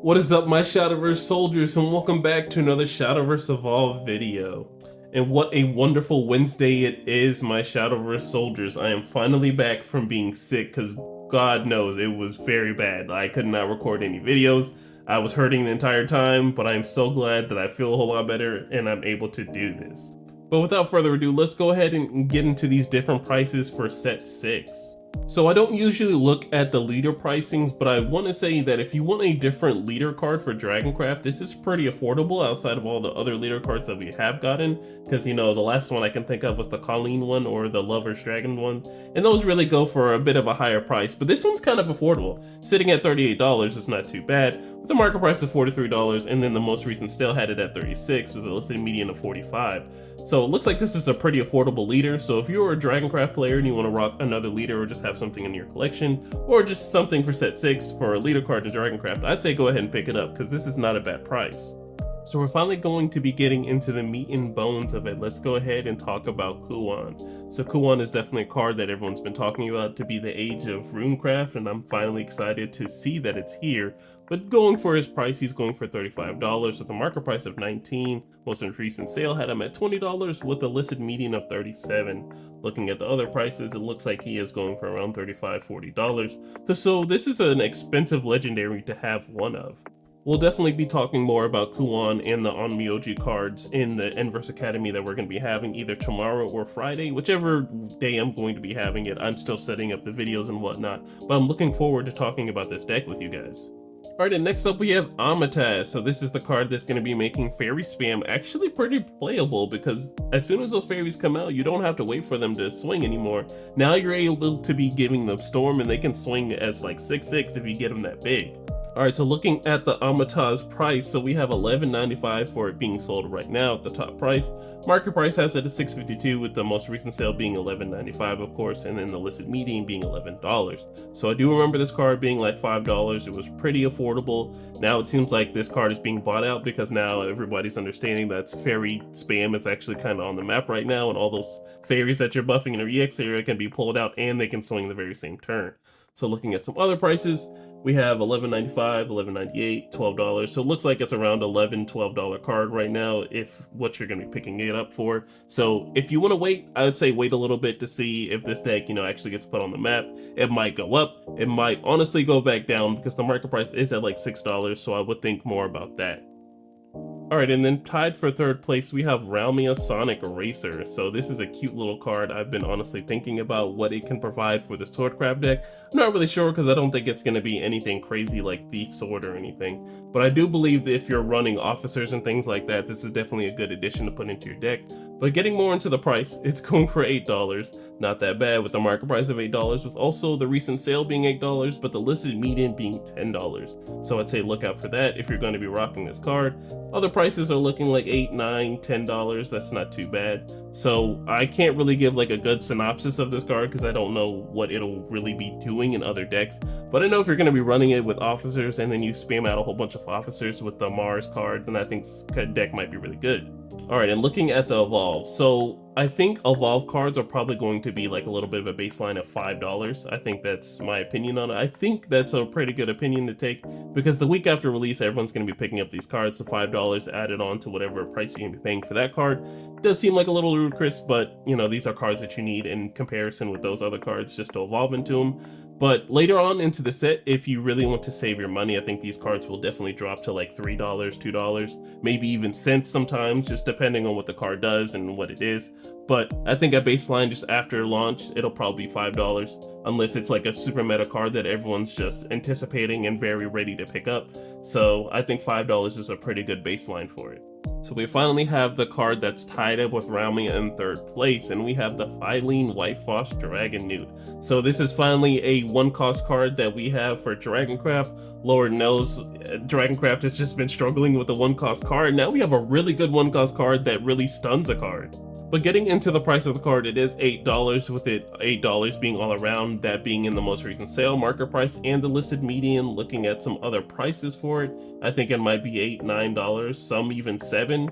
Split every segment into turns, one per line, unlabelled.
What is up, my Shadowverse soldiers, and welcome back to another Shadowverse Evolved video. And what a wonderful Wednesday it is, my Shadowverse soldiers. I am finally back from being sick, because God knows it was very bad. I could not record any videos. I was hurting the entire time, but I am so glad that I feel a whole lot better and I'm able to do this. But without further ado, let's go ahead and get into these different prices for set 6. So I don't usually look at the leader pricings, but I want to say that if you want a different leader card for Dragoncraft, this is pretty affordable outside of all the other leader cards that we have gotten. Because, you know, the last one I can think of was the Colleen one or the Lover's Dragon one. And those really go for a bit of a higher price, but this one's kind of affordable. Sitting at $38 is not too bad, with a market price of $43, and then the most recent sale had it at $36 with a listed median of $45. So it looks like this is a pretty affordable leader, so if you're a Dragoncraft player and you want to rock another leader or just have something in your collection, or just something for set 6 for a leader card in Dragoncraft, I'd say go ahead and pick it up, because this is not a bad price. So we're finally going to be getting into the meat and bones of it. Let's go ahead and talk about Kuon. So Kuon is definitely a card that everyone's been talking about to be the age of Runecraft, and I'm finally excited to see that it's here. But going for his price, he's going for $35 with a market price of $19. Most recent sale had him at $20 with a listed median of $37. Looking at the other prices, it looks like he is going for around $35, $40. So this is an expensive legendary to have one of. We'll definitely be talking more about Kuon and the Onmyoji cards in the Inverse Academy that we're going to be having either tomorrow or Friday, whichever day I'm going to be having it. I'm still setting up the videos and whatnot, but I'm looking forward to talking about this deck with you guys. Alright, and next up we have Amataz. So this is the card that's going to be making fairy spam actually pretty playable, because as soon as those fairies come out, you don't have to wait for them to swing anymore. Now you're able to be giving them storm, and they can swing as like 6/6 if you get them that big. Alright, so looking at the Amataz price, so we have $11.95 for it being sold right now at the top price. Market price has it at $6.52, with the most recent sale being $11.95, of course, and then the listed median being $11. So I do remember this card being like $5. It was pretty affordable. Now it seems like this card is being bought out, because now everybody's understanding that fairy spam is actually kind of on the map right now, and all those fairies that you're buffing in the EX area can be pulled out and they can swing the very same turn. So looking at some other prices, we have $11.95, $11.98, $12. So it looks like it's around $11, $12 card right now if what you're going to be picking it up for. So if you want to wait, I would say wait a little bit to see if this deck, actually gets put on the map. It might go up. It might honestly go back down, because the market price is at like $6. So I would think more about that. Alright, and then tied for third place, we have Ralmia Sonic Racer. So this is a cute little card. I've been honestly thinking about what it can provide for the Swordcraft deck. I'm not really sure, because I don't think it's going to be anything crazy like Thief Sword or anything. But I do believe that if you're running officers and things like that, this is definitely a good addition to put into your deck. But getting more into the price, it's going for $8. Not that bad, with the market price of $8, with also the recent sale being $8, but the listed median being $10. So I'd say look out for that if you're going to be rocking this card. Other prices are looking like $8, $9, $10. That's not too bad. So I can't really give like a good synopsis of this card, because I don't know what it'll really be doing in other decks. But I know if you're going to be running it with officers and then you spam out a whole bunch of officers with the Mars card, then I think this deck might be really good. Alright, and looking at the Evolve, so I think Evolve cards are probably going to be like a little bit of a baseline of $5. I think that's my opinion on it. I think that's a pretty good opinion to take, because the week after release, everyone's going to be picking up these cards, so $5 added on to whatever price you're going to be paying for that card does seem like a little ludicrous, but these are cards that you need in comparison with those other cards just to evolve into them. But later on into the set, if you really want to save your money, I think these cards will definitely drop to like $3, $2, maybe even cents sometimes, just depending on what the card does and what it is. But I think at baseline, just after launch, it'll probably be $5, unless it's like a super meta card that everyone's just anticipating and very ready to pick up. So I think $5 is a pretty good baseline for it. So we finally have the card that's tied up with Ralmia in third place, and we have the Phylene Whitefoss Dragon Newt. So this is finally a one-cost card that we have for Dragoncraft. Lord knows, Dragoncraft has just been struggling with a one-cost card. Now we have a really good one-cost card that really stuns a card. But getting into the price of the card, it is $8, with it $8 being all around, that being in the most recent sale, market price, and the listed median. Looking at some other prices for it, I think it might be $8, $9, some even $7.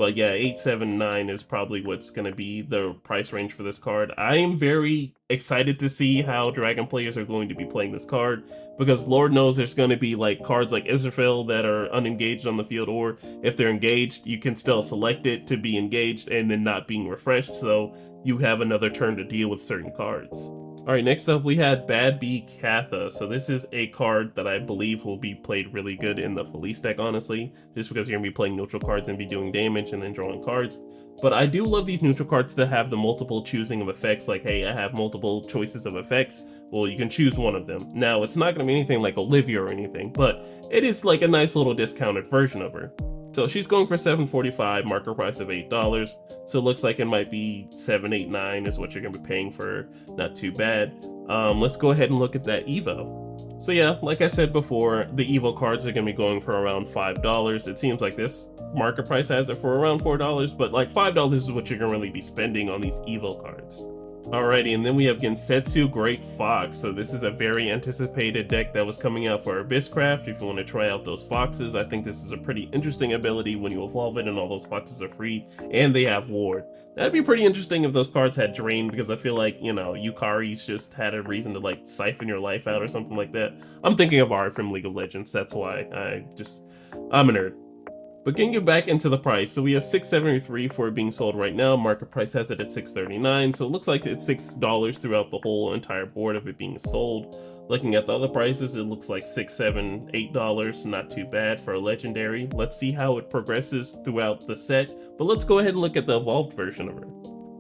But yeah, 879 is probably what's going to be the price range for this card. I am very excited to see how Dragon players are going to be playing this card, because Lord knows there's going to be like cards like Israfel that are unengaged on the field, or if they're engaged, you can still select it to be engaged and then not being refreshed, so you have another turn to deal with certain cards. Alright, next up we had Bad Bee Katha. So this is a card that I believe will be played really good in the Felice deck, honestly, just because you're going to be playing neutral cards and be doing damage and then drawing cards. But I do love these neutral cards that have the multiple choosing of effects, like, hey, I have multiple choices of effects, well, you can choose one of them. Now, it's not going to be anything like Olivia or anything, but it is like a nice little discounted version of her. So she's going for $7.45, marker price of $8. So it looks like it might be $7.89 is what you're gonna be paying for. Not too bad. Let's go ahead and look at that Evo. So yeah, like I said before, the Evo cards are gonna be going for around $5. It seems like this market price has it for around $4, but like $5 is what you're gonna really be spending on these Evo cards. Alrighty, and then we have Gensetsu Great Fox. So this is a very anticipated deck that was coming out for Abysscraft. If you want to try out those foxes, I think this is a pretty interesting ability when you evolve it and all those foxes are free and they have ward. That'd be pretty interesting if those cards had drain, because I feel like, you know, Yukari's just had a reason to like siphon your life out or something like that. I'm thinking of Art from League of Legends, that's why I'm a nerd. But getting back into the price, so we have $6.73 for it being sold right now. Market price has it at $6.39, so it looks like it's $6 throughout the whole entire board of it being sold. Looking at the other prices, it looks like $6, $7, $8, not too bad for a legendary. Let's see how it progresses throughout the set, but let's go ahead and look at the evolved version of her.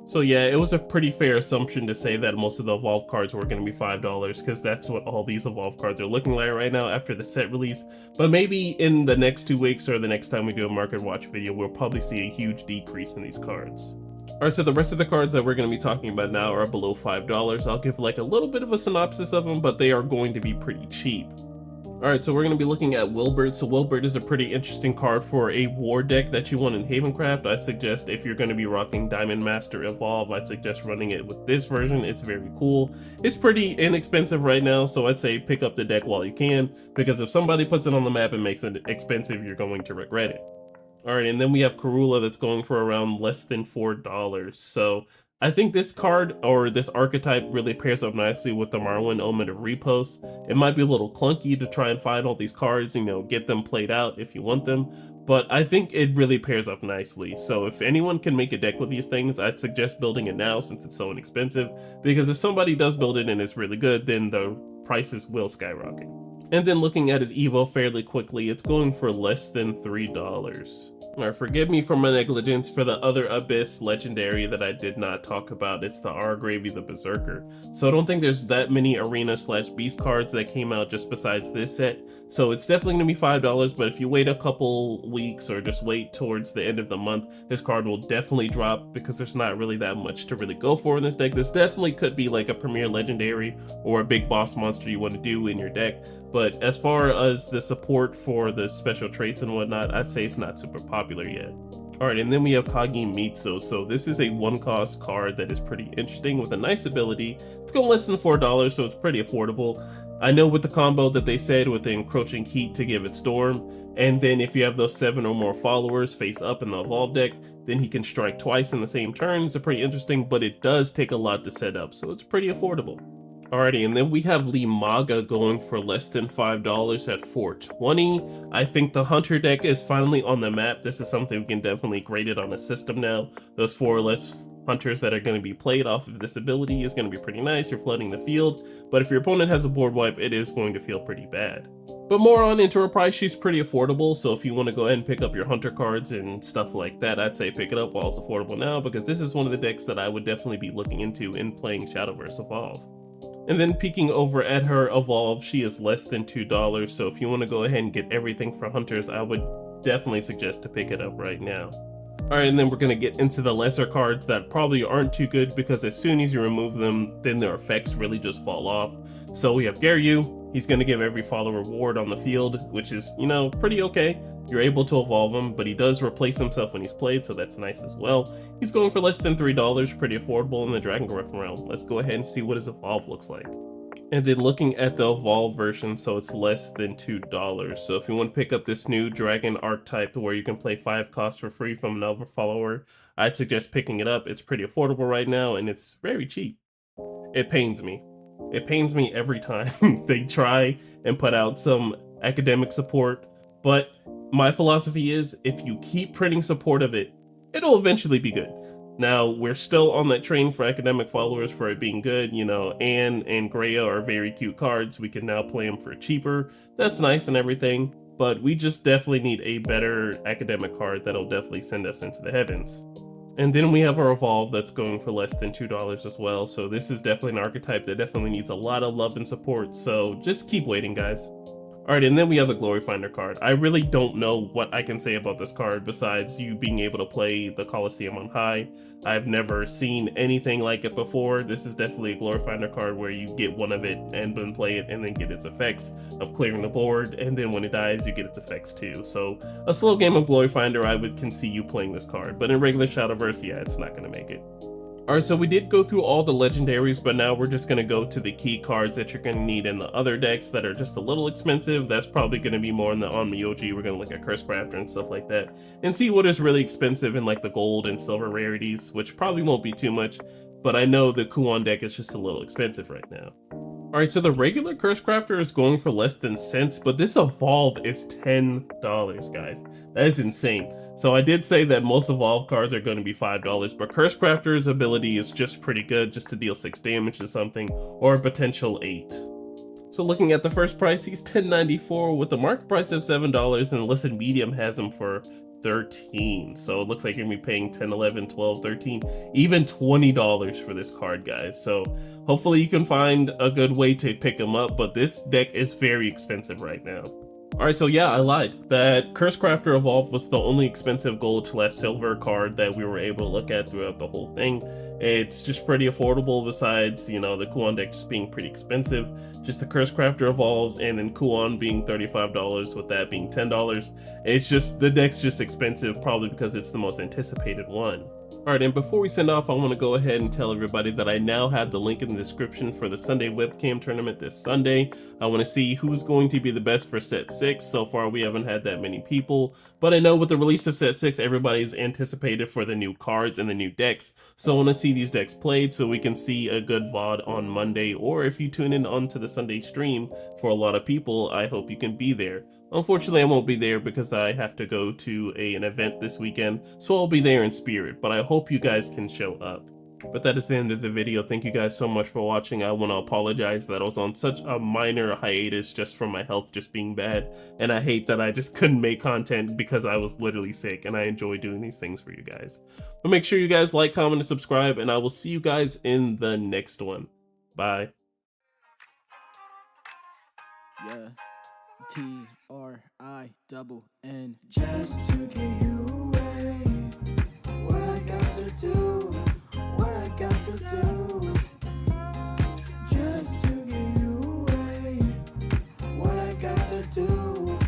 So yeah, it was a pretty fair assumption to say that most of the evolved cards were going to be $5, because that's what all these evolved cards are looking like right now after the set release. But maybe in the next 2 weeks or the next time we do a market watch video, we'll probably see a huge decrease in these cards. Alright, so the rest of the cards that we're going to be talking about now are below $5. I'll give like a little bit of a synopsis of them, but they are going to be pretty cheap. Alright, so we're going to be looking at Wilbert. So Wilbert is a pretty interesting card for a war deck that you want in Havencraft. I'd suggest if you're going to be rocking Diamond Master Evolve, I'd suggest running it with this version. It's very cool. It's pretty inexpensive right now, so I'd say pick up the deck while you can, because if somebody puts it on the map and makes it expensive, you're going to regret it. Alright, and then we have Karula that's going for around less than $4. So I think this card, or this archetype, really pairs up nicely with the Marwyn Omen of Repost. It might be a little clunky to try and find all these cards, you know, get them played out if you want them, but I think it really pairs up nicely. So if anyone can make a deck with these things, I'd suggest building it now since it's so inexpensive, because if somebody does build it and it's really good, then the prices will skyrocket. And then looking at his Evo fairly quickly, it's going for less than $3. Alright, forgive me for my negligence for the other Abyss legendary that I did not talk about. It's the Argravy the Berserker. So I don't think there's that many Arena/Beast cards that came out just besides this set. So it's definitely going to be $5, but if you wait a couple weeks or just wait towards the end of the month, this card will definitely drop, because there's not really that much to really go for in this deck. This definitely could be like a premier legendary or a big boss monster you want to do in your deck. But as far as the support for the special traits and whatnot, I'd say it's not super popular yet. Alright, and then we have Kagemitsu. So this is a 1-cost card that is pretty interesting with a nice ability. It's going less than $4, so it's pretty affordable. I know with the combo that they said with the Encroaching Heat to give it Storm, and then if you have those 7 or more followers face up in the Evolve deck, then he can strike twice in the same turn. It's pretty interesting, but it does take a lot to set up, so it's pretty affordable. Alrighty, and then we have Limaga going for less than $5 at $4.20. I think the Hunter deck is finally on the map. This is something we can definitely grade it on a system now. Those 4 or less Hunters that are going to be played off of this ability is going to be pretty nice. You're flooding the field, but if your opponent has a board wipe, it is going to feel pretty bad. But more on into her price, she's pretty affordable, so if you want to go ahead and pick up your Hunter cards and stuff like that, I'd say pick it up while it's affordable now, because this is one of the decks that I would definitely be looking into in playing Shadowverse Evolve. And then peeking over at her Evolve, she is less than $2, so if you want to go ahead and get everything for Hunters, I would definitely suggest to pick it up right now. Alright, and then we're going to get into the lesser cards that probably aren't too good, because as soon as you remove them, then their effects really just fall off. So we have Garyu. He's going to give every follower ward on the field, which is, you know, pretty okay. You're able to evolve him, but he does replace himself when he's played, so that's nice as well. He's going for less than $3, pretty affordable in the Dragon realm. Let's go ahead and see what his evolve looks like. And then looking at the Evolve version, so it's less than $2. So if you want to pick up this new Dragon archetype where you can play 5 costs for free from another follower, I'd suggest picking it up. It's pretty affordable right now, and it's very cheap. It pains me. It pains me every time they try and put out some academic support, but my philosophy is if you keep printing support of it, it'll eventually be good. Now, we're still on that train for academic followers for it being good. You know, Anne and Greya are very cute cards. We can now play them for cheaper. That's nice and everything, but we just definitely need a better academic card that'll definitely send us into the heavens. And then we have our Evolve that's going for less than $2 as well. So this is definitely an archetype that definitely needs a lot of love and support. So just keep waiting, guys. All right, and then we have the Glory Finder card. I really don't know what I can say about this card besides you being able to play the Colosseum on high. I've never seen anything like it before. This is definitely a Glory Finder card where you get one of it and then play it and then get its effects of clearing the board, and then when it dies, you get its effects too. So a slow game of Glory Finder, can see you playing this card, but in regular Shadowverse, yeah, it's not gonna make it. Alright, so we did go through all the legendaries, but now we're just going to go to the key cards that you're going to need in the other decks that are just a little expensive. That's probably going to be more in the Onmyoji. We're going to look at Cursecrafter and stuff like that, and see what is really expensive in like the gold and silver rarities, which probably won't be too much, but I know the Kuon deck is just a little expensive right now. Alright, so the regular Cursecrafter is going for less than cents, but this Evolve is $10, guys. That is insane. So I did say that most Evolve cards are going to be $5, but Cursecrafter's ability is just pretty good, just to deal 6 damage to something, or a potential 8. So looking at the first price, he's $10.94 with a market price of $7, and Illicit Medium has him for $13. So it looks like you're gonna be paying $10, $11, $12, $13, even $20 for this card, guys. So hopefully you can find a good way to pick him up, but this deck is very expensive right now. Alright, so yeah, I lied. That Cursecrafter Evolve was the only expensive gold/silver card that we were able to look at throughout the whole thing. It's just pretty affordable besides, you know, the Kuon deck just being pretty expensive. Just the Cursecrafter Evolves, and then Kuon being $35 with that being $10. It's just, the deck's just expensive probably because it's the most anticipated one. Alright, and before we send off, I want to go ahead and tell everybody that I now have the link in the description for the Sunday webcam tournament this Sunday. I want to see who's going to be the best for set 6. So far, we haven't had that many people, but I know with the release of set 6, everybody's anticipated for the new cards and the new decks. So I want to see these decks played so we can see a good VOD on Monday, or if you tune in onto the Sunday stream for a lot of people, I hope you can be there. Unfortunately, I won't be there because I have to go to an event this weekend, so I'll be there in spirit, but I hope you guys can show up. But that is the end of the video. Thank you guys so much for watching. I want to apologize that I was on such a minor hiatus just from my health just being bad, and I hate that I just couldn't make content because I was literally sick, and I enjoy doing these things for you guys. But make sure you guys like, comment, and subscribe, and I will see you guys in the next one. Bye.
Yeah. T-R-I-N-N. Just to get you away. What I got to do, what I got to do. Just to get you away. What I got to do.